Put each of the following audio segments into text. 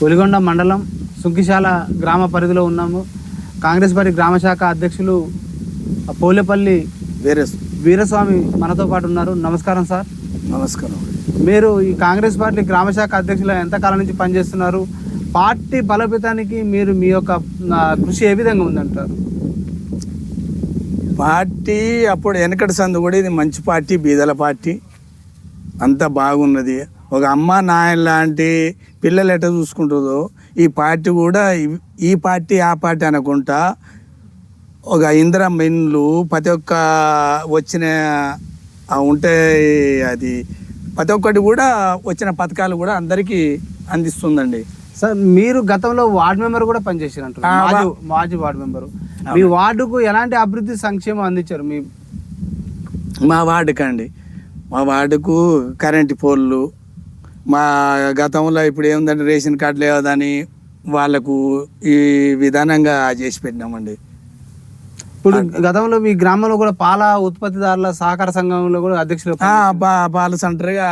ఒలిగొండ మండలం సుంకిశాల గ్రామ పరిధిలో ఉన్నాము. కాంగ్రెస్ పార్టీ గ్రామ శాఖ అధ్యక్షులు పోలేపల్లి వీరస్వామి మనతో పాటు ఉన్నారు. నమస్కారం సార్. నమస్కారం. మీరు ఈ కాంగ్రెస్ పార్టీ గ్రామ శాఖ అధ్యక్షులు ఎంతకాలం నుంచి పనిచేస్తున్నారు? పార్టీ బలోపేతానికి మీరు మీ యొక్క కృషి ఏ విధంగా ఉందంటారు? పార్టీ అప్పుడు వెనకటి సందు కూడా ఇది మంచి పార్టీ, బీదల పార్టీ, అంతా బాగున్నది. ఒక అమ్మ నాయన లాంటి పిల్లలు ఎట్లా చూసుకుంటుందో ఈ పార్టీ కూడా ఈ పార్టీ ఆ పార్టీ అనుకుంటా ఒక ఇందిరమ్మ ఇండ్లు ప్రతి ఒక్క వచ్చిన ఉంటే అది ప్రతి ఒక్కటి కూడా వచ్చిన పథకాలు కూడా అందరికీ అందిస్తుందండి. సార్, మీరు గతంలో వార్డు మెంబర్ కూడా పనిచేసారంట, మాజీ వార్డు మెంబరు. మీ వార్డుకు ఎలాంటి అభివృద్ధి సంక్షేమం అందించారు? మా వార్డుకు కరెంటు పోల్లు, మా గతంలో ఇప్పుడు ఏముందంటే రేషన్ కార్డు లేవదని వాళ్ళకు ఈ విధానంగా చేసి పెట్టినామండి. ఇప్పుడు గతంలో మీ గ్రామంలో కూడా పాల ఉత్పత్తిదారుల సహకార సంఘంలో కూడా అధ్యక్షులు, పాల సెంటర్గా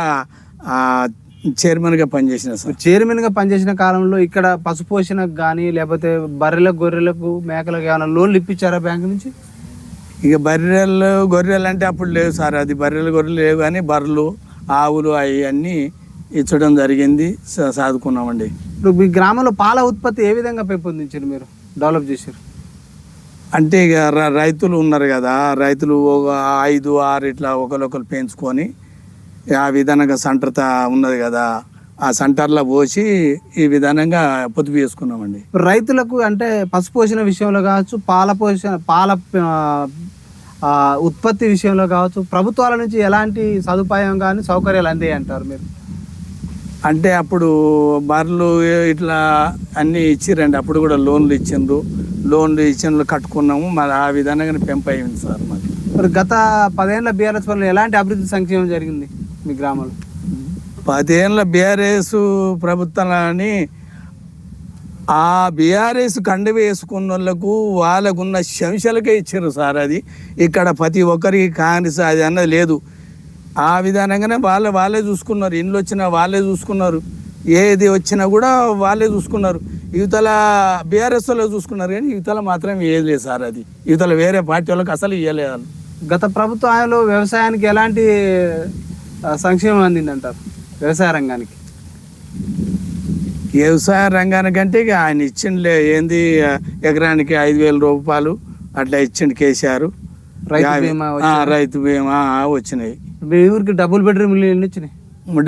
చైర్మన్గా పనిచేసిన సార్. చైర్మన్గా పనిచేసిన కాలంలో ఇక్కడ పశుపోషణకు కానీ లేకపోతే బర్రెలకు, గొర్రెలకు, మేకలకు ఏమైనా లోన్లు ఇప్పించారా బ్యాంకు నుంచి? ఇక గొర్రెలు అంటే అప్పుడు లేవు సార్. అది గొర్రెలు లేవు, కానీ బర్రెలు, ఆవులు అవన్నీ ఇచ్చడం జరిగింది, సాదుకున్నామండి. ఇప్పుడు మీ గ్రామంలో పాల ఉత్పత్తి ఏ విధంగా పెంపొందించారు, మీరు డెవలప్ చేశారు? అంటే ఇక రైతులు ఉన్నారు కదా, రైతులు ఒక 5, 6 ఇట్లా ఒకరు పెంచుకొని ఆ విధానంగా సెంటర్ ఉన్నది కదా, ఆ సెంటర్లో పోసి ఈ విధానంగా పొదుపు చేసుకున్నామండి. రైతులకు అంటే పశుపోషణ విషయంలో కావచ్చు, పాల ఉత్పత్తి విషయంలో కావచ్చు, ప్రభుత్వాల నుంచి ఎలాంటి సదుపాయం కానీ సౌకర్యాలు అందాయి అంటారు మీరు? అంటే అప్పుడు బర్రెలు ఇట్లా అన్నీ ఇచ్చిరండి. అప్పుడు కూడా లోన్లు ఇచ్చిండ్రు, కట్టుకున్నాము. మరి ఆ విధంగానే పెంపు అయింది సార్ మాకు. మరి గత 10 ఏళ్ళ బీఆర్ఎస్ వల్ల ఎలాంటి అభివృద్ధి సంక్షేమం జరిగింది మీ గ్రామంలో? 10 ఏళ్ళ బీఆర్ఎస్ ప్రభుత్వాలని ఆ బీఆర్ఎస్ కండ వేసుకున్న వాళ్ళకు వాళ్ళకున్న శంశలకే ఇచ్చారు సార్. అది ఇక్కడ ప్రతి ఒక్కరికి కాంగ్రెస్ అది అన్నది లేదు. ఆ విధానంగానే వాళ్ళే చూసుకున్నారు. ఇండ్లు వచ్చినా వాళ్ళే చూసుకున్నారు, ఏది వచ్చినా కూడా వాళ్ళే చూసుకున్నారు. యువతల బీఆర్ఎస్ వాళ్ళు చూసుకున్నారు, కానీ యువతల మాత్రం ఏది లేదు సార్. అది యువతల వేరే పార్టీ వాళ్ళకి అసలు ఇవ్వలేదు. గత ప్రభుత్వంలో వ్యవసాయానికి ఎలాంటి సంక్షేమం అందిందంటారు? వ్యవసాయ రంగానికి అంటే ఇక ఆయన ఇచ్చిండే ఏంది, ఎకరానికి 5,000 రూపాయలు అట్లా ఇచ్చిండు కేసీఆర్. రైతు బీమా వచ్చినాయి. మీ ఊరికి డబుల్ బెడ్రూమ్లు ఎన్ని వచ్చినాయి?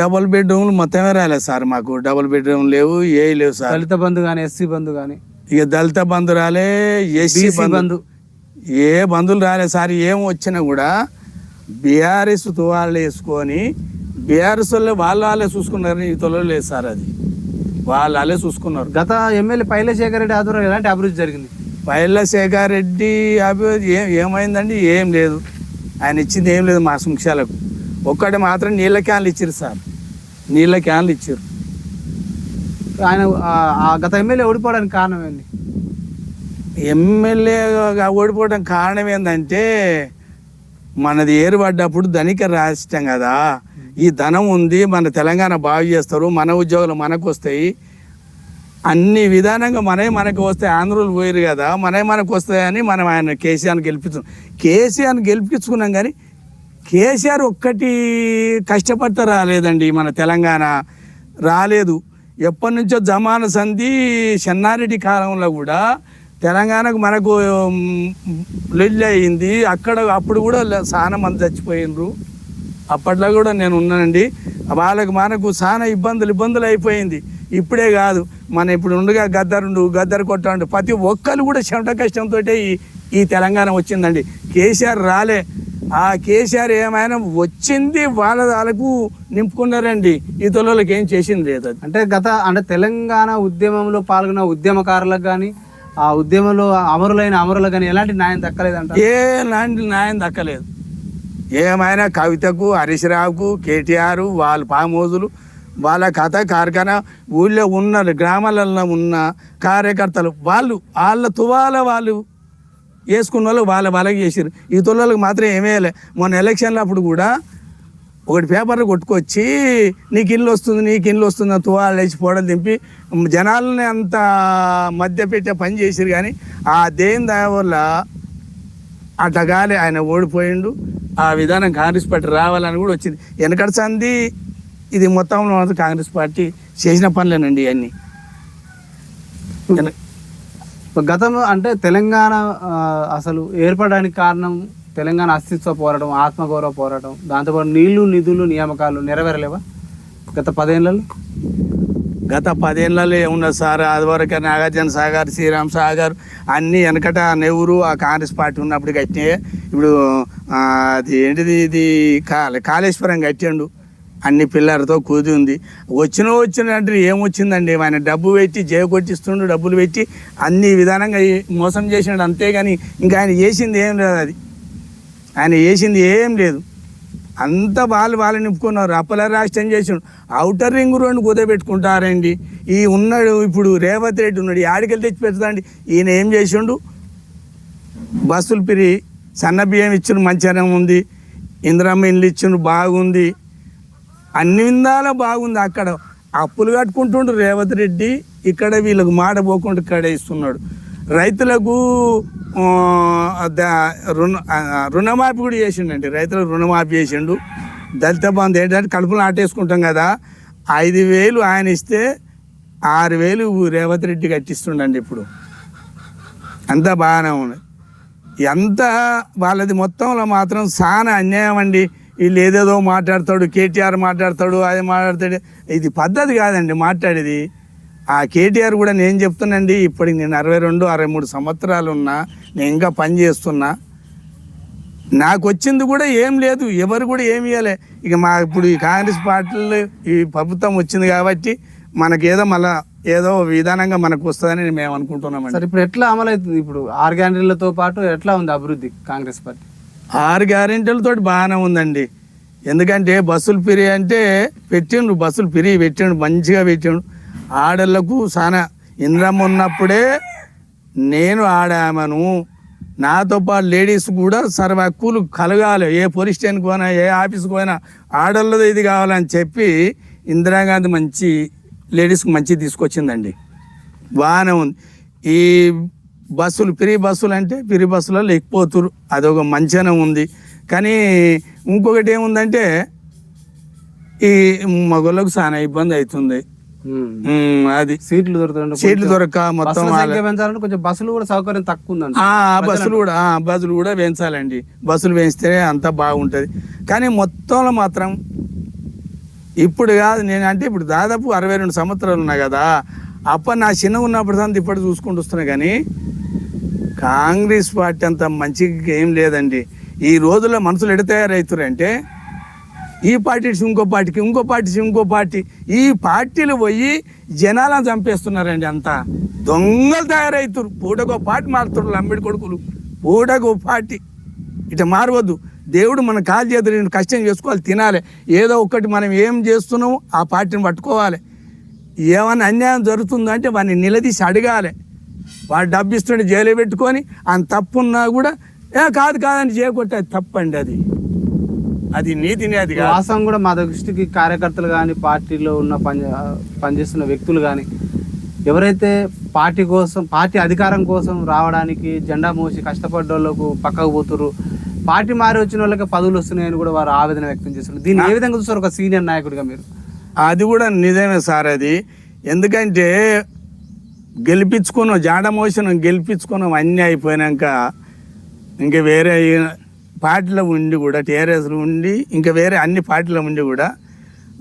డబుల్ బెడ్రూమ్లు మొత్తమే రాలేదు సార్ మాకు. డబుల్ బెడ్రూమ్ లేవు, ఏ లేవు సార్. దళిత బంధు కానీ, ఎస్సీ బంధు కానీ? ఇక దళిత బంధు రాలే, ఎస్సీ బంధు, ఏ బంధువులు రాలేదు సార్. ఏం వచ్చినా కూడా బీఆర్ఎస్ వాళ్ళు వేసుకొని బీఆర్ఎస్ వాళ్ళే చూసుకున్నారు, ఈ తొలలు లేదు సార్. అది వాళ్ళే చూసుకున్నారు. గత ఎమ్మెల్యే పైలశేఖర్ రెడ్డి ఆధ్వర్యంలో ఎలాంటి అభివృద్ధి జరిగింది? పైలశేఖర్ రెడ్డి అభివృద్ధి ఏమైందండి? ఏం లేదు. ఆయన ఇచ్చింది ఏం లేదు మా సంక్షాలకు. ఒక్కటి మాత్రం నీళ్ళ క్యాన్లు ఇచ్చారు సార్, నీళ్ళ క్యాన్లు ఇచ్చారు. ఆయన గత ఎమ్మెల్యే ఓడిపోవడానికి కారణం ఏంటి? ఎమ్మెల్యేగా ఓడిపోవడం కారణం ఏంటంటే మనది ఏరుపడ్డప్పుడు ధనిక రాష్ట్రం కదా, ఈ ధనం ఉంది, మన తెలంగాణ బాగు చేస్తారు, మన ఉద్యోగాలు మనకు వస్తాయి, అన్ని విధానంగా మనకు వస్తాయి. ఆంధ్రులు పోయారు కదా, మనకు వస్తాయని మనం ఆయన కేసీఆర్ని గెలిపించుకున్నాం. కానీ కేసీఆర్ ఒక్కటి కష్టపడితే రాలేదండి, మన తెలంగాణ రాలేదు. ఎప్పటి నుంచో జమాన సంధి చెన్నారెడ్డి కాలంలో కూడా తెలంగాణకు మనకు లొల్లి అయింది. అప్పుడు కూడా చాలా మంది చచ్చిపోయినరు. అప్పట్లో కూడా నేను ఉన్నానండి. మనకు చాలా ఇబ్బందులు అయిపోయింది. ఇప్పుడే కాదు, మన ఇప్పుడు ఉండగా గద్దరు కొట్టాడు, ప్రతి ఒక్కరు కూడా చెమట కష్టంతో ఈ తెలంగాణ వచ్చిందండి. కేసీఆర్ రాలే. ఆ కేసీఆర్ ఏమైనా వచ్చింది వాళ్ళకు నింపుకున్నారండి, ఈ తొలలకు ఏం చేసింది లేదు. అంటే తెలంగాణ ఉద్యమంలో పాల్గొన్న ఉద్యమకారులకు కానీ, ఆ ఉద్యమంలో అమరులకు కానీ ఎలాంటి న్యాయం దక్కలేదంట? ఎలాంటి న్యాయం దక్కలేదు. ఏమైనా కవితకు, హరీష్ రావుకు, కేటీఆర్ వాళ్ళ పామోజులు, వాళ్ళ కథ కార్ఖానా, ఊళ్ళో ఉన్న గ్రామాలలో ఉన్న కార్యకర్తలు వాళ్ళ తువాల వాళ్ళు వేసుకున్న వాళ్ళకి చేసారు. ఈ తొలలకు మాత్రం ఏమేయలే. మొన్న ఎలక్షన్లు అప్పుడు కూడా ఒకటి పేపర్లు కొట్టుకొచ్చి నీకు ఇల్లు వస్తుంది అని తువాలు లేచి పోడలు దింపి జనాలని అంత మధ్య పెట్టే పని చేసిరు. కానీ ఆ దేని దయ వల్ల అటగాలి ఆయన ఓడిపోయిండు. ఆ విధానం కాంగ్రెస్ పార్టీ రావాలని కూడా వచ్చింది. వెనకటి సంది ఇది మొత్తంలో మాత్రం కాంగ్రెస్ పార్టీ చేసిన పనులేనండి ఇవన్నీ. గతం అంటే తెలంగాణ అసలు ఏర్పడడానికి కారణం తెలంగాణ అస్తిత్వ పోరాటం, ఆత్మగౌరవ పోరాటం, దాంతోపాటు నీళ్లు నిధులు నియామకాలు నెరవేరలేవా గత 10 ఏళ్ళలో? గత 10 ఏళ్ళలో ఏమున్నది సార్, అదివరకు నాగార్జున సాగర్, శ్రీరామ్ సాగర్ అన్నీ వెనకట నెహ్రూ ఆ కాంగ్రెస్ పార్టీ ఉన్నప్పుడు కట్టినాయి. ఇప్పుడు అది ఏంటిది ఇది కాళేశ్వరం కట్టిండు, అన్ని పిల్లలతో కూది ఉంది. వచ్చినంటే ఏమొచ్చిందండి, ఆయన డబ్బు పెట్టి కొట్టిస్తుండు, డబ్బులు పెట్టి అన్ని విధానంగా మోసం చేసినాడు. అంతేగాని ఇంకా ఆయన చేసింది ఏం లేదు. ఆయన చేసింది ఏం లేదు. అంతా వాళ్ళు నింపుకున్నారు. అప్పల రాష్ట్రం చేసిండు. ఔటర్ రింగ్ రోడ్డు కుదబెట్టుకుంటారండి. ఈ ఉన్నాడు ఇప్పుడు రేవంత్ రెడ్డి ఉన్నాడు, ఆడికెళ్ళి తెచ్చి పెడతాండి. ఈయన ఏం చేసిండు, బస్సులు పిరి సన్న బియ్యం ఇచ్చిండు, మంచిగానే ఉంది. ఇందిరమ్మ ఇల్లు ఇచ్చిండు, బాగుంది. అన్ని విధాలా బాగుంది. అక్కడ అప్పులు కట్టుకుంటుండు రేవంత్ రెడ్డి, ఇక్కడ వీళ్ళకు మాట పోకుండా ఇక్కడ ఇస్తున్నాడు. రైతులకు రుణమాఫీ కూడా చేసిండండి. రైతులకు రుణమాఫీ చేసిండు. దళిత బంధు ఏంటంటే కడుపులు నాటేసుకుంటాం కదా, 5,000 ఆయన ఇస్తే 6,000 రేవంత్ రెడ్డి కట్టిస్తుండండి. ఇప్పుడు అంతా బాగానే ఉంది. ఎంత వాళ్ళది మొత్తంలో మాత్రం చాలా అన్యాయం అండి. వీళ్ళు ఏదేదో మాట్లాడతాడు, కేటీఆర్ మాట్లాడతాడు, అది మాట్లాడతాడు. ఇది పద్ధతి కాదండి మాట్లాడేది. ఆ కేటీఆర్ కూడా నేను చెప్తున్నాండి, ఇప్పటికి నేను 62-63 సంవత్సరాలు ఉన్నా, నేను ఇంకా పని చేస్తున్నా. నాకు వచ్చింది కూడా ఏం లేదు, ఎవరు కూడా ఏమి ఇవ్వలే. ఇక మా ఇప్పుడు ఈ కాంగ్రెస్ పార్టీలు ఈ ప్రభుత్వం వచ్చింది కాబట్టి మనకేదో మళ్ళా ఏదో విధానంగా మనకు వస్తుందని మేము అనుకుంటున్నామండి. సరే, ఇప్పుడు ఎట్లా అమలు అవుతుంది? ఇప్పుడు 6 గ్యారెంటీలతో పాటు ఎట్లా ఉంది అభివృద్ధి కాంగ్రెస్ పార్టీ? 6 గ్యారెంటీలతో బాగానే ఉందండి. ఎందుకంటే బస్సులు ఫ్రీ అంటే పెట్టిండు, బస్సులు ఫ్రీ పెట్టిండు, మంచిగా పెట్టిండు. ఆడళ్లకు చాలా ఇంద్రమ్మ ఉన్నప్పుడే నేను ఆడామను, నాతో పాటు లేడీస్ కూడా సర్వ హక్కులు కలగాలి. ఏ పోలీస్ స్టేషన్కి పోయినా, ఏ ఆఫీస్కి పోయినా ఆడళ్ళది ఇది కావాలని చెప్పి ఇందిరాగాంధీ మంచి లేడీస్కి మంచి తీసుకొచ్చిందండి. బాగానే ఉంది. ఈ బస్సులు ఫ్రీ బస్సులు అంటే ఫ్రీ బస్సులలో ఎక్కిపోతురు, అదొక మంచిగానే ఉంది. కానీ ఇంకొకటి ఏముందంటే ఈ మగళ్ళకు చాలా ఇబ్బంది అవుతుంది. అది సీట్లు దొరక మొత్తం పెంచాలంటే కొంచెం బస్సులు కూడా సౌకర్యం తక్కువ ఉందండి. బస్సులు కూడా పెంచాలండి. బస్సులు పెంచితే అంతా బాగుంటుంది. కానీ మొత్తంలో మాత్రం ఇప్పుడు కాదు, నేను అంటే ఇప్పుడు దాదాపు 62 సంవత్సరాలు ఉన్నా కదా, అప్పటి నా చిన్నగా ఉన్నప్పుడు అంతా ఇప్పుడు చూసుకుంటూ వస్తున్నా. కానీ కాంగ్రెస్ పార్టీ అంత మంచిగా ఏం లేదండి. ఈ రోజుల్లో మనుషులు ఎడ తయారవుతారంటే ఈ పార్టీ ఇంకో పార్టీ ఈ పార్టీలు పోయి జనాలను చంపేస్తున్నారండి. అంతా దొంగలు తయారవుతారు. పూటకో పార్టీ మారుతారు లంబడి కొడుకులు, పూటకో పార్టీ. ఇట్లా మారవద్దు. దేవుడు మన కాలు చేతులు కష్టం చేసుకోవాలి, తినాలి. ఏదో ఒకటి మనం ఏం చేస్తున్నామో ఆ పార్టీని పట్టుకోవాలి. ఏమన్నా అన్యాయం జరుగుతుందంటే వాడిని నిలదీసి అడగాలి. వాడు డబ్బు ఇస్తుంటే జైలు పెట్టుకొని ఆయన తప్పున్నా కూడా కాదని చేయకొట్టే తప్పండి. అది నీతిని. అది వాస్తవం కూడా మా దృష్టికి కార్యకర్తలు కానీ, పార్టీలో ఉన్న పనిచేస్తున్న వ్యక్తులు కానీ, ఎవరైతే పార్టీ కోసం, పార్టీ అధికారం కోసం రావడానికి జెండా మోసి కష్టపడ్డోళ్ళకు పక్కకు పోతున్నారు, పార్టీ మారి వచ్చిన వాళ్ళకి పదవులు వస్తున్నాయని కూడా వారు ఆవేదన వ్యక్తం చేస్తున్నారు. దీన్ని ఏ విధంగా చూస్తారు ఒక సీనియర్ నాయకుడిగా మీరు? అది కూడా నిజమే సార్. అది ఎందుకంటే గెలిపించుకున్నాం అన్నీ అయిపోయినాక ఇంకా వేరే పార్టీలో ఉండి కూడా, టీఆర్ఎస్లో ఉండి ఇంకా వేరే అన్ని పార్టీలో ఉండి కూడా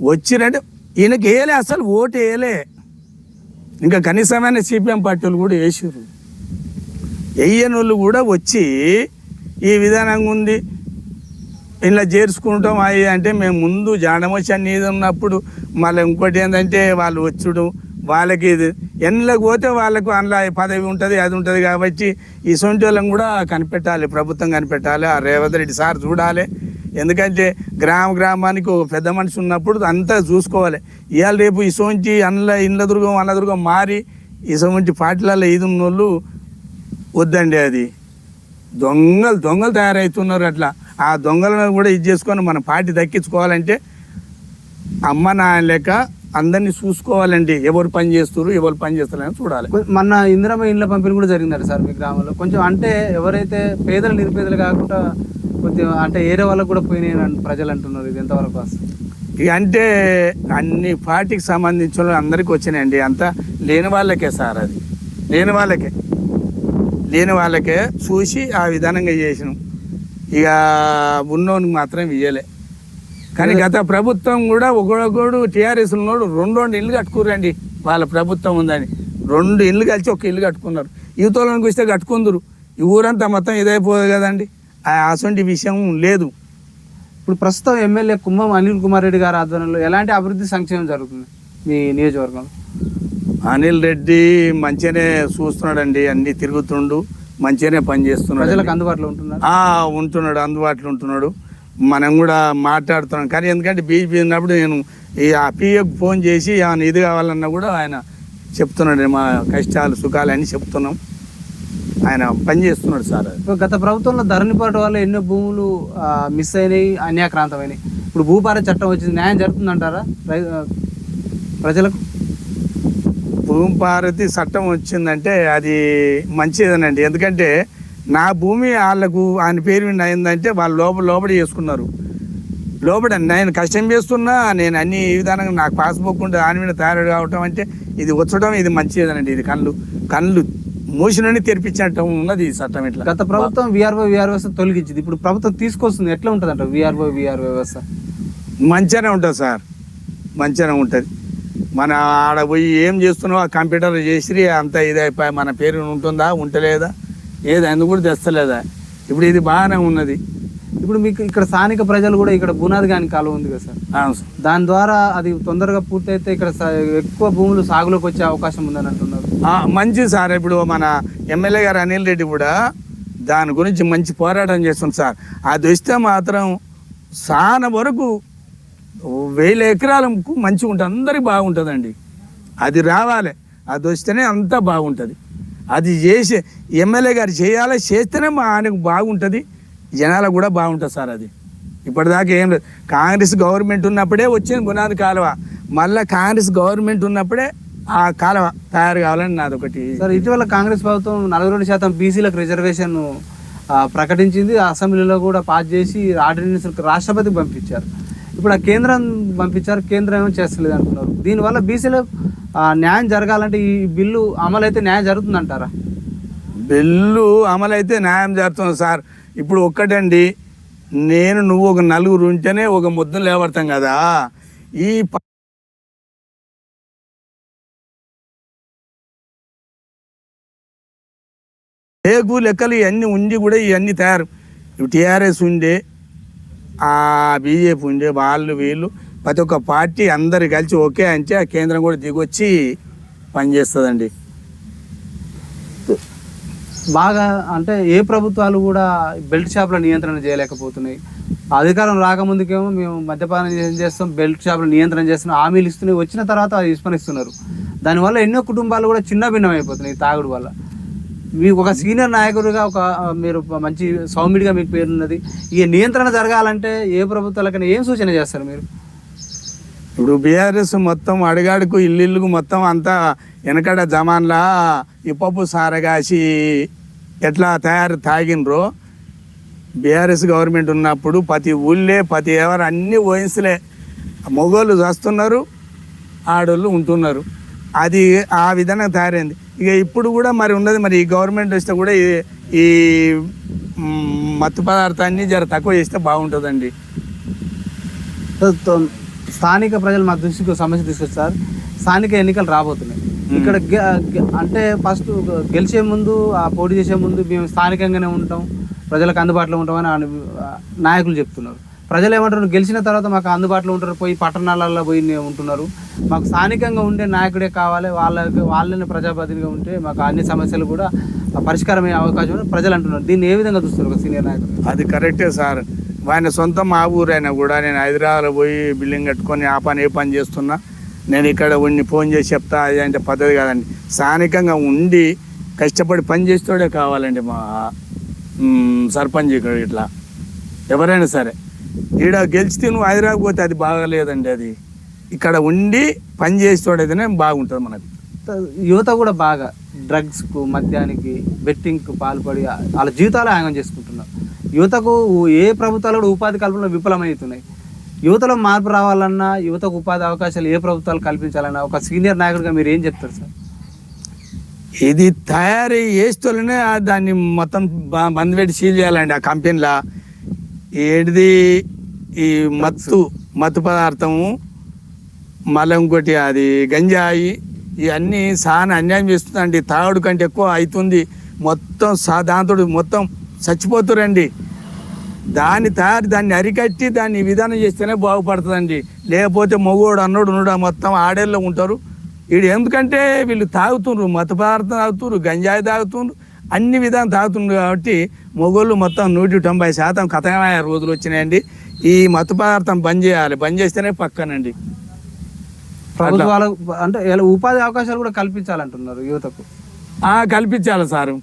వచ్చిరంటే ఈయనకి వేయలే, అసలు ఓటు వేయలే. ఇంకా కనీసమైన సిపిఎం పార్టీలు కూడా వేసారు. వేయని వాళ్ళు కూడా వచ్చి ఈ విధానంగా ఉంది ఇలా చేర్చుకుంటాం అవి అంటే, మేము ముందు జాడమొచ్చి అన్ని ఇది ఉన్నప్పుడు మళ్ళీ ఇంకోటి ఏంటంటే వాళ్ళు వచ్చుడు, వాళ్ళకి ఎన్నిలోకి పోతే వాళ్ళకు అందులో పదవి ఉంటుంది, అది ఉంటుంది. కాబట్టి ఈ సొంటి వాళ్ళని కూడా కనిపెట్టాలి, ప్రభుత్వం కనిపెట్టాలి. ఆ రేవంత్ రెడ్డి సార్ చూడాలి. ఎందుకంటే గ్రామానికి ఒక పెద్ద మనిషి ఉన్నప్పుడు అంతా చూసుకోవాలి. ఇవాళ రేపు ఈ సొంటి ఇండ్ల దుర్గం మారి ఈ సొంటి పార్టీలలో ఇది ఉన్నోళ్ళు వద్దండి. అది దొంగలు తయారవుతున్నారు. అట్లా ఆ దొంగలను కూడా ఇది చేసుకొని మన పార్టీ దక్కించుకోవాలంటే అమ్మ నాన్న లెక్క అందరినీ చూసుకోవాలండి. ఎవరు పని చేస్తారు ఎవరు పని చేస్తారని చూడాలి. మొన్న ఇందిరమ్మ ఇండ్ల పంపిణీ కూడా జరిగిందంట సార్ మీ గ్రామంలో. కొంచెం అంటే ఎవరైతే పేదలు నిరుపేదలు కాకుండా కొద్దిగా అంటే ఏరే వాళ్ళకు కూడా పోయినాయి ప్రజలు అంటున్నారు. ఇది ఎంతవరకు వస్తుంది? ఇక అంటే అన్ని పార్టీకి సంబంధించిన వాళ్ళు అందరికీ వచ్చినాయండి. అంతా లేని వాళ్ళకే సార్, అది లేని వాళ్ళకే చూసి ఆ విధానంగా చేసినాం. ఇక ఉన్నోనికి మాత్రం ఇయ్యలే. కానీ గత ప్రభుత్వం కూడా ఒకడొకడు టీఆర్ఎస్ ఉన్నోడు 2 ఇల్లు కట్టుకురండి. వాళ్ళ ప్రభుత్వం ఉందని 2 ఇల్లు కలిసి ఒక ఇల్లు కట్టుకున్నారు. యువతలోనికి వస్తే కట్టుకుందరు. ఈ ఊరంతా మొత్తం ఇదైపోదు కదండి. అటువంటి విషయం లేదు. ఇప్పుడు ప్రస్తుతం ఎమ్మెల్యే కుంభం అనిల్ కుమార్ రెడ్డి గారి ఆధ్వర్యంలో ఎలాంటి అభివృద్ధి సంక్షేమం జరుగుతుంది మీ నియోజకవర్గంలో? అనిల్ రెడ్డి మంచిగానే చూస్తున్నాడండి, అన్ని తిరుగుతుండు, మంచిగానే పనిచేస్తున్నాడు. ప్రజలకు అందుబాటులో ఉంటున్నాడు, అందుబాటులో ఉంటున్నాడు. మనం కూడా మాట్లాడుతున్నాం. కానీ ఎందుకంటే బీజేపీ ఉన్నప్పుడు నేను ఈ ఆ పిఏకు ఫోన్ చేసి ఆయన ఇది కావాలన్నా కూడా ఆయన చెప్తున్నాడు. మా కష్టాలు సుఖాలు అని చెప్తున్నాం. ఆయన పని చేస్తున్నాడు సార్. గత ప్రభుత్వంలో ధరణిపాటు వల్ల ఎన్నో భూములు మిస్ అయినాయి, అన్యాక్రాంతమైనాయి. ఇప్పుడు భూపార చట్టం వచ్చింది, న్యాయం జరుగుతుందంటారా ప్రజలకు? భూమిపారతి చట్టం వచ్చిందంటే అది మంచిదేనండి. ఎందుకంటే నా భూమి వాళ్ళకు ఆయన పేరు మీద అయిందంటే వాళ్ళు లోపల చేసుకున్నారు. నేను కష్టం చేస్తున్నా, నేను అన్ని విధానంగా నాకు పాస్బుక్ ఉంటే దాని మీద తయారు కావటం అంటే ఇది వచ్చడం ఇది మంచిదేనండి. ఇది కళ్ళు మూసినని తెరిపించటం ఉన్నది ఈ చట్టం. ఇట్లా గత ప్రభుత్వం విఆర్ఓ వ్యవస్థ తొలగించింది, ఇప్పుడు ప్రభుత్వం తీసుకొస్తుంది. ఎట్లా ఉంటుంది అంట విఆర్ఓ వ్యవస్థ? మంచిగానే ఉంటుంది సార్, మంచిగానే ఉంటుంది. మన ఆడ పోయి ఏం చేస్తున్నావు ఆ కంప్యూటర్ చేసి అంత ఇదైపోయి మన పేరు ఉంటుందా ఉంటలేదా ఏది అందుకు కూడా తెస్తలేదా? ఇప్పుడు ఇది బాగానే ఉన్నది. ఇప్పుడు మీకు ఇక్కడ స్థానిక ప్రజలు కూడా ఇక్కడ బునాది గాని కాలువ ఉంది కదా సార్, దాని ద్వారా అది తొందరగా పూర్తయితే ఇక్కడ ఎక్కువ భూములు సాగులోకి వచ్చే అవకాశం ఉందని అంటున్నారు. మంచిది సార్. ఇప్పుడు మన ఎమ్మెల్యే గారు అనిల్ రెడ్డి కూడా దాని గురించి మంచి పోరాటం చేస్తుంది సార్. అది వస్తే మాత్రం చాలా వరకు 1000 ఎకరాలకు మంచిగా ఉంటుంది, అందరికి బాగుంటుందండి. అది రావాలి, అది వస్తేనే అంతా బాగుంటుంది. అది చేసి ఎమ్మెల్యే గారు చేస్తేనే మా ఆయనకు బాగుంటుంది, జనాలకు కూడా బాగుంటుంది సార్. అది ఇప్పటిదాకా ఏం లేదు. కాంగ్రెస్ గవర్నమెంట్ ఉన్నప్పుడే వచ్చింది బునాది కాలువ, మళ్ళీ కాంగ్రెస్ గవర్నమెంట్ ఉన్నప్పుడే ఆ కాలువ తయారు కావాలని నాది ఒకటి సార్. ఇటీవల కాంగ్రెస్ ప్రభుత్వం 42% బీసీలకు రిజర్వేషన్ ప్రకటించింది, అసెంబ్లీలో కూడా పాస్ చేసి ఆర్డినెన్స్ రాష్ట్రపతికి పంపించారు. ఇప్పుడు ఆ కేంద్రం పంపించారు, కేంద్రం ఏమో చేస్తలేదు అంటున్నారు. దీనివల్ల బీసీలో న్యాయం జరగాలంటే ఈ బిల్లు అమలైతే న్యాయం జరుగుతుందంటారా? బిల్లు అమలైతే న్యాయం జరుగుతుంది సార్. ఇప్పుడు ఒక్కటండి, నువ్వు ఒక 4 ఉంటేనే ఒక ముద్దను లేవడతాం కదా. ఈ ఏగు లెక్కలు ఇవన్నీ ఉండి కూడా ఇవన్నీ తయారు. ఇప్పుడు టీఆర్ఎస్ ఉండే, బీజేపీ ఉండే, వాళ్ళు వీళ్ళు ప్రతి ఒక్క పార్టీ అందరు కలిసి ఓకే అంటే ఆ కేంద్రం కూడా దిగొచ్చి పనిచేస్తుందండి. బాగా అంటే ఏ ప్రభుత్వాలు కూడా బెల్ట్ షాపుల నియంత్రణ చేయలేకపోతున్నాయి. అధికారం రాకముందుకేమో మేము మద్యపానం చేస్తాం, బెల్ట్ షాపుల నియంత్రణ చేస్తున్నాం, హామీలు ఇస్తున్నాయి, వచ్చిన తర్వాత అది విస్మరిస్తున్నారు. దానివల్ల ఎన్నో కుటుంబాలు కూడా చిన్న భిన్నం అయిపోతున్నాయి తాగుడు వల్ల. మీకు ఒక సీనియర్ నాయకుడిగా మీరు మంచి సౌమ్యుడిగా మీకు పేరున్నది. ఈ నియంత్రణ జరగాలంటే ఏ ప్రభుత్వాలకైనా ఏం సూచన చేస్తారు మీరు? ఇప్పుడు బీఆర్ఎస్ మొత్తం అడుగాడుకు ఇల్లుకు మొత్తం అంతా వెనకడ జమాన్లా ఈ పప్పు సారగాసి ఎట్లా తాగినరో బీఆర్ఎస్ గవర్నమెంట్ ఉన్నప్పుడు ప్రతి ఊళ్ళే ప్రతి ఎవరు అన్ని వయసులే మొగోళ్ళు చేస్తున్నారు, ఆడోళ్ళు ఉంటున్నారు. అది ఆ విధంగా తయారైంది. ఇక ఇప్పుడు కూడా మరి ఉన్నది. మరి ఈ గవర్నమెంట్ వస్తే కూడా ఈ మత్తు పదార్థాన్ని జర తక్కువ చేస్తే బాగుంటుందండి. స్థానిక ప్రజలు మా దృష్టికి సమస్య తీసుకొచ్చారు. స్థానిక ఎన్నికలు రాబోతున్నాయి. ఇక్కడ అంటే ఫస్ట్ గెలిచే ముందు, పోటీ చేసే ముందు మేము స్థానికంగానే ఉంటాం, ప్రజలకు అందుబాటులో ఉంటామని నాయకులు చెప్తున్నారు. ప్రజలు ఏమంటారు, గెలిచిన తర్వాత మాకు అందుబాటులో ఉంటారు, పోయి పట్టణాలలో పోయి ఉంటున్నారు, మాకు స్థానికంగా ఉండే నాయకుడే కావాలి, వాళ్ళని ప్రజాప్రతినిధిగా ఉంటే మాకు అన్ని సమస్యలు కూడా పరిష్కారమయ్యే అవకాశం ప్రజలు అంటున్నారు. దీన్ని ఏ విధంగా చూస్తారు ఒక సీనియర్ నాయకుడు? అది కరెక్టే సార్. ఆయన సొంతం మా ఊరైనా కూడా నేను హైదరాబాద్లో పోయి బిల్డింగ్ కట్టుకొని ఆ పని ఏ పని చేస్తున్నా, నేను ఇక్కడ ఉండి ఫోన్ చేసి చెప్తా, అది అంటే పద్ధతి కాదండి. స్థానికంగా ఉండి కష్టపడి పని చేస్తూడే కావాలండి మా సర్పంచ్ ఇక్కడ. ఇట్లా ఎవరైనా సరే. ఈడ గెలిచితే నువ్వు హైదరాబాద్ పోతే అది బాగాలేదండి. అది ఇక్కడ ఉండి పని చేసేవాడైతేనే బాగుంటుంది మనకు. యువత కూడా బాగా డ్రగ్స్కు, మద్యానికి, బెట్టింగ్కు పాల్పడి వాళ్ళ జీవితాలు ఆగం చేసుకుంటున్నారు. యువతకు ఏ ప్రభుత్వాలు కూడా ఉపాధి కల్పనలో విఫలమవుతున్నాయి. యువతలో మార్పు రావాలన్నా, యువతకు ఉపాధి అవకాశాలు ఏ ప్రభుత్వాలు కల్పించాలన్నా ఒక సీనియర్ నాయకుడిగా మీరు ఏం చెప్తారు సార్? ఇది తయారీ చేస్తూనే దాన్ని మొత్తం బంద్ పెట్టి సీల్ చేయాలండి. ఆ కంపెనీలో ఏడిది ఈ మత్తు పదార్థము, మళ్ళీ ఇంకోటి అది గంజాయి, ఇవన్నీ చాలా అన్యాయం చేస్తుందండి. తాగుడు కంటే ఎక్కువ అవుతుంది. మొత్తం దాంతో మొత్తం చచ్చిపోతురండి. దాన్ని అరికట్టి దాన్ని విధానం చేస్తేనే బాగుపడుతుందండి. లేకపోతే మగోడు అన్నోడు ఉన్నాడు మొత్తం ఆడేళ్ళు ఉంటారు. వీడు ఎందుకంటే వీళ్ళు తాగుతుండ్రు, మత్తు పదార్థం తాగుతుండ్రు, గంజాయి తాగుతుండ్రు, అన్ని విధానం తాగుతుండ్రు. కాబట్టి మొగోళ్ళు మొత్తం 190% కథమయ్యే రోజులు వచ్చినాయండి. ఈ మత్తు పదార్థం బంద్ చేయాలి. బంద్ చేస్తేనే పక్కనండి. ప్రభుత్వాలు అంటే ఉపాధి అవకాశాలు కూడా కల్పించాలంటున్నారు యువతకు. కల్పించాలి సారు.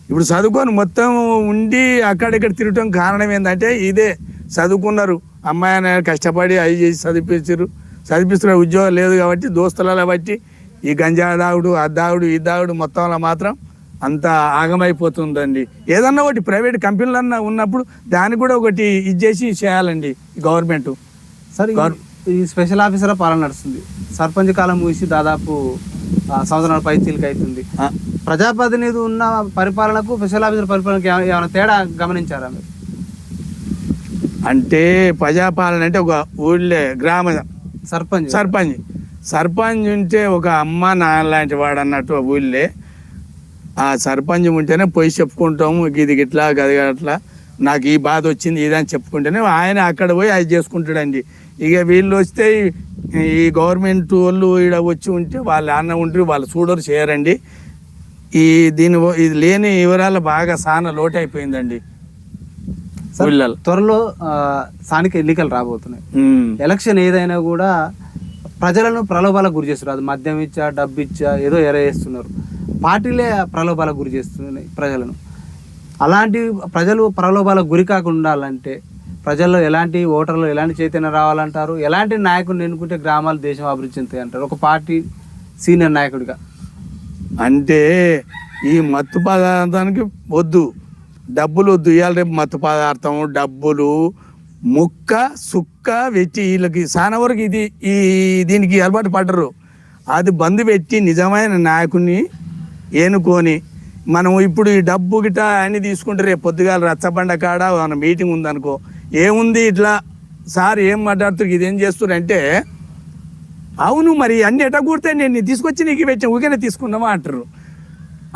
ఇప్పుడు చదువుకొని మొత్తం ఉండి అక్కడిక్కడ తిరగటం కారణం ఏంటంటే ఇదే. చదువుకున్నారు, అమ్మాయి కష్టపడి అవి చేసి చదివిస్తున్న ఉద్యోగం లేదు కాబట్టి దోస్తులలో బట్టి ఈ గంజా తాగుడు, ఆ తాగుడు, ఈ తాగుడు మొత్తంలో మాత్రం అంత ఆగమైపోతుందండి. ఏదన్నా ఒకటి ప్రైవేట్ కంపెనీలన్నా ఉన్నప్పుడు దాన్ని కూడా ఒకటి చేసి చేయాలండి గవర్నమెంట్. సరే, ఈ స్పెషల్ ఆఫీసర్ పాలన నడుస్తుంది. సర్పంచ్ కాలం ముగిసి దాదాపు సంవత్సరాల పైచీలకి అవుతుంది. ప్రజాప్రతినిధి ఉన్న పరిపాలనకు స్పెషల్ ఆఫీసర్ పరిపాలనకు ఏమైనా తేడా గమనించారా మీరు? అంటే ప్రజాపాలన అంటే ఒక ఊళ్ళే గ్రామ సర్పంచ్ ఉంటే ఒక అమ్మ నాన్న లాంటి వాడు అన్నట్టు ఆ ఊళ్ళే. ఆ సర్పంచ్ ఉంటేనే పోయి చెప్పుకుంటాము, ఇది గిట్లా గది అట్లా నాకు ఈ బాధ వచ్చింది ఇదని చెప్పుకుంటేనే ఆయన అక్కడ పోయి అది చేసుకుంటాడండి. ఇక వీళ్ళు వస్తే ఈ గవర్నమెంట్ వాళ్ళు ఈడ వచ్చి ఉంటే వాళ్ళు అన్న ఉంటారు, వాళ్ళు చూడరు, చేయరండి. ఇది లేని వివరాలు బాగా చాలా లోటు అయిపోయిందండి. త్వరలో స్థానిక ఎన్నికలు రాబోతున్నాయి. ఎలక్షన్ ఏదైనా కూడా ప్రజలను ప్రలోభాలకు గురి చేస్తున్నారు. అది మద్యం ఇచ్చా, డబ్బు ఇచ్చా, ఏదో చేస్తున్నారు. పార్టీలే ప్రలోభాలకు గురి చేస్తున్నాయి ప్రజలను. అలాంటి ప్రజలు ప్రలోభాలకు గురి కాకుండా ఉండాలంటే ప్రజల్లో ఎలాంటి ఓటర్లు ఎలాంటి చైతన్యం రావాలంటారు? ఎలాంటి నాయకుడిని ఎన్నుకుంటే గ్రామాలు, దేశం అభివృద్ధి చెందుతాయి అంటారు ఒక పార్టీ సీనియర్ నాయకుడిగా? అంటే ఈ మత్తు పదార్థానికి వద్దు, డబ్బులు వద్దు. ఇవాళ రేపు మత్తు పదార్థం, డబ్బులు, ముక్క సుక్క పెట్టి వీళ్ళకి చాలా వరకు దీనికి అలవాటు పడ్డరు. అది బంద్ పెట్టి నిజమైన నాయకుడిని ఎన్నుకొని మనం ఇప్పుడు ఈ డబ్బు గిట్ట అన్ని తీసుకుంటే రేపు పొద్దుగాల రచ్చబండ కాడ మన మీటింగ్ ఉందనుకో, ఏముంది ఇట్లా సార్ ఏం మాట్లాడుతున్నారు, ఇదేం చేస్తున్నారు అంటే, అవును మరి అన్ని ఎట కూడితే నేను తీసుకొచ్చి నీకు పెట్టాను ఊరికే తీసుకున్నామా అంటారు.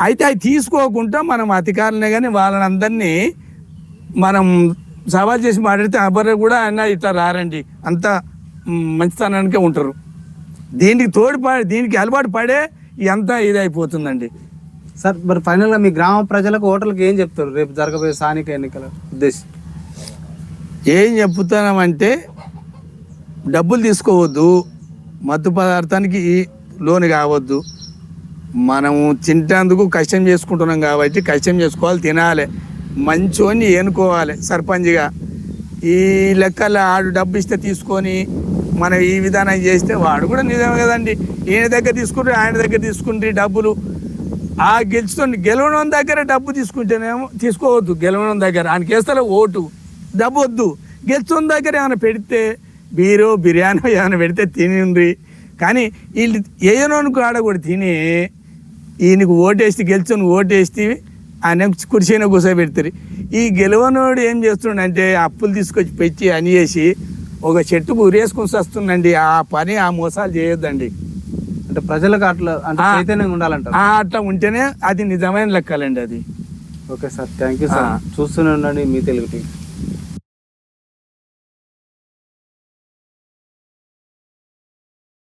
అయితే అవి తీసుకోకుండా మనం అధికారులనే కానీ వాళ్ళని అందరినీ మనం సవాల్ చేసి మాట్లాడితే ఎవరు కూడా అన్న ఇట్లా రారండి, అంత మంచితనానికే ఉంటారు. దీనికి అలవాటు పడే ఎంత ఇదైపోతుందండి. సార్, మరి ఫైనల్గా మీ గ్రామ ప్రజలకు, ఓటర్లకు ఏం చెప్తారు రేపు జరగబోయే స్థానిక ఎన్నికల ఉద్దేశం? ఏం చెప్తున్నామంటే డబ్బులు తీసుకోవద్దు, మత్తు పదార్థానికి లోను కావద్దు. మనము తింటేందుకు కష్టం చేసుకుంటున్నాం కాబట్టి కష్టం చేసుకోవాలి, తినాలి, మంచోని ఎన్నుకోవాలి సర్పంచ్గా. ఈ లెక్కల ఆడు డబ్బు ఇస్తే తీసుకొని మనం ఈ విధానం చేస్తే వాడు కూడా నిజమే కదండి. ఈయన దగ్గర తీసుకుంటే ఆయన దగ్గర తీసుకుంటే డబ్బులు ఆ గెలవడం దగ్గర డబ్బు తీసుకుంటేనేమో తీసుకోవద్దు. గెలవడం దగ్గర ఆయనకి వేస్తే ఓటు, డబ్బు వద్దు. గెలుచున్న దగ్గర ఏమైనా పెడితే బిర్యానీ ఏమైనా పెడితే తిని, కానీ వీళ్ళు ఏయనోనుకు ఆడ కూడా తిని ఈయనకు ఓటేసి గెలుచుని ఓటేసి ఆయన కుర్చీన కూర్చోబెడతారు. ఈ గెలవనోడు ఏం చేస్తుండంటే అప్పులు తీసుకొచ్చి పెట్టి అని చేసి ఒక చెట్టుకు ఉరేసుకొని వస్తుందండి. ఆ పని ఆ మోసాలు చేయొద్దండి. అంటే ప్రజలకు అట్లా చైతన్యంగా ఉండాలంట. అట్లా ఉంటేనే అది నిజమైన లెక్కలండి అది. Okay sir, thank you sir. చూస్తూనే ఉండండి మీ తెలుగు టీవీ.